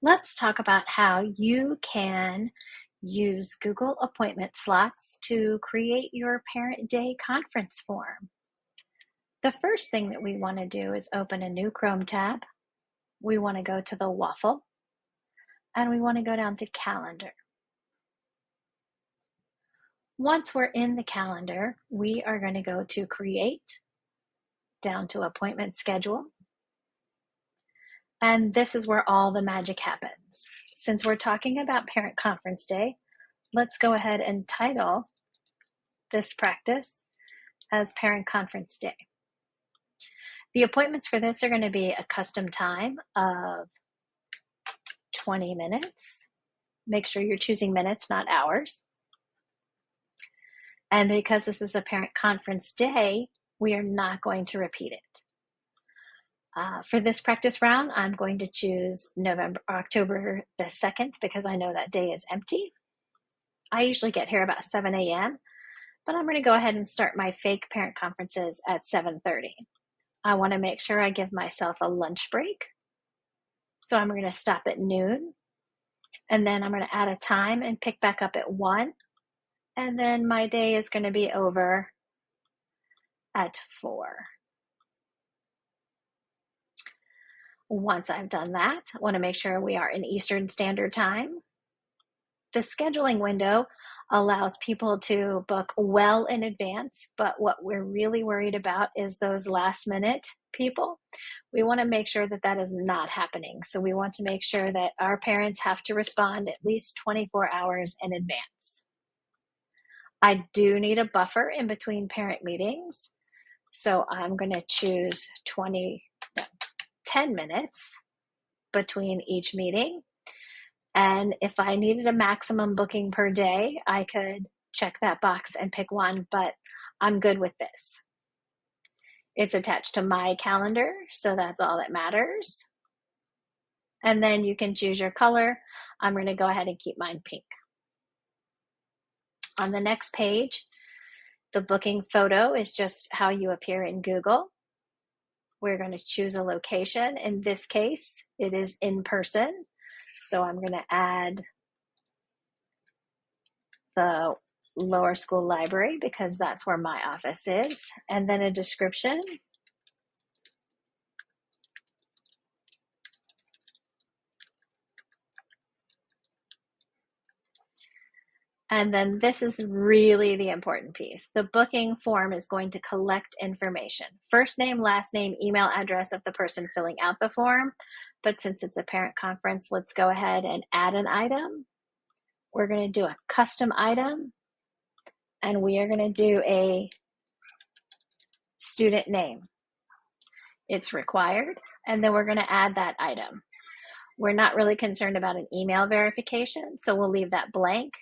Let's talk about how you can use Google appointment slots to create your Parent Day conference form. The first thing that we want to do is open a new Chrome tab. We want to go to the waffle and we want to go down to calendar. Once we're in the calendar, we are going to go to create, down to appointment schedule. And this is where all the magic happens. Since we're talking about Parent Conference Day, let's go ahead and title this practice as Parent Conference Day. The appointments for this are going to be a custom time of 20 minutes. Make sure you're choosing minutes, not hours. And because this is a Parent Conference Day, we are not going to repeat it. For this practice round, I'm going to choose October the 2nd because I know that day is empty. I usually get here about 7 a.m., but I'm going to go ahead and start my fake parent conferences at 7:30. I want to make sure I give myself a lunch break. So I'm going to stop at noon, and then I'm going to add a time and pick back up at 1. And then my day is going to be over at 4. Once I've done that, I want to make sure we are in Eastern Standard Time. The scheduling window allows people to book well in advance, but what we're really worried about is those last minute people. We want to make sure that that is not happening. So we want to make sure that our parents have to respond at least 24 hours in advance. I do need a buffer in between parent meetings. So I'm going to choose 10 minutes between each meeting. And if I needed a maximum booking per day, I could check that box and pick one, but I'm good with this. It's attached to my calendar, so that's all that matters. And then you can choose your color. I'm going to go ahead and keep mine pink. On the next page, the booking photo is just how you appear in Google. We're going to choose a location. In this case, it is in person. So I'm going to add the lower school library because that's where my office is, and then a description. And then this is really the important piece. The booking form is going to collect information. First name, last name, email address of the person filling out the form. But since it's a parent conference, let's go ahead and add an item. We're going to do a custom item, and we are going to do a student name. It's required, and then we're going to add that item. We're not really concerned about an email verification, so we'll leave that blank.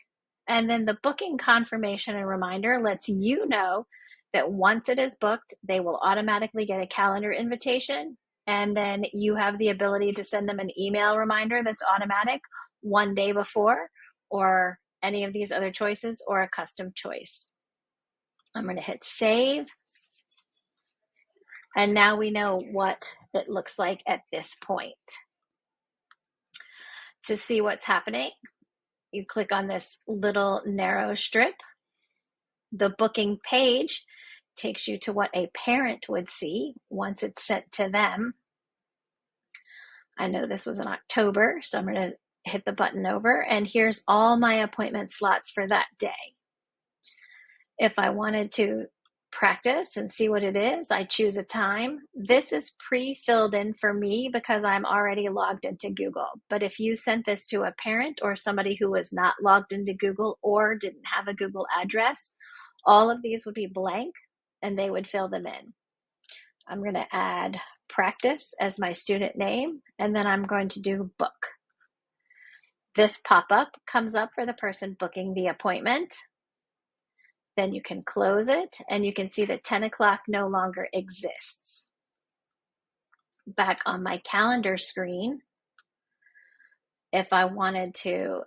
And then the booking confirmation and reminder lets you know that once it is booked, they will automatically get a calendar invitation. And then you have the ability to send them an email reminder that's automatic one day before, or any of these other choices, or a custom choice. I'm going to hit save. And now we know what it looks like at this point. To see what's happening, you click on this little narrow strip. The booking page takes you to what a parent would see once it's sent to them. I know this was in October, so I'm going to hit the button over, and here's all my appointment slots for that day. If I wanted to practice and see what it is, I choose a time. This is pre-filled in for me because I'm already logged into Google. But if you sent this to a parent or somebody who was not logged into Google or didn't have a Google address, all of these would be blank and they would fill them in. I'm going to add practice as my student name, and then I'm going to do book. This pop-up comes up for the person booking the appointment. Then you can close it, and you can see that 10 o'clock no longer exists. Back on my calendar screen, if I wanted to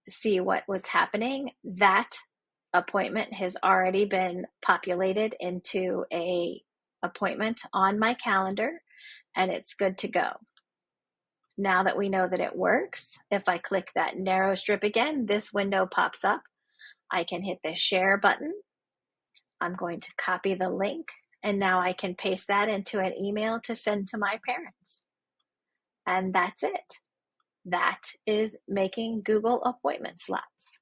see what was happening, that appointment has already been populated into a appointment on my calendar, and it's good to go. Now that we know that it works, if I click that narrow strip again, this window pops up. I can hit the share button. I'm going to copy the link, and now I can paste that into an email to send to my parents. And that's it. That is making Google appointment slots.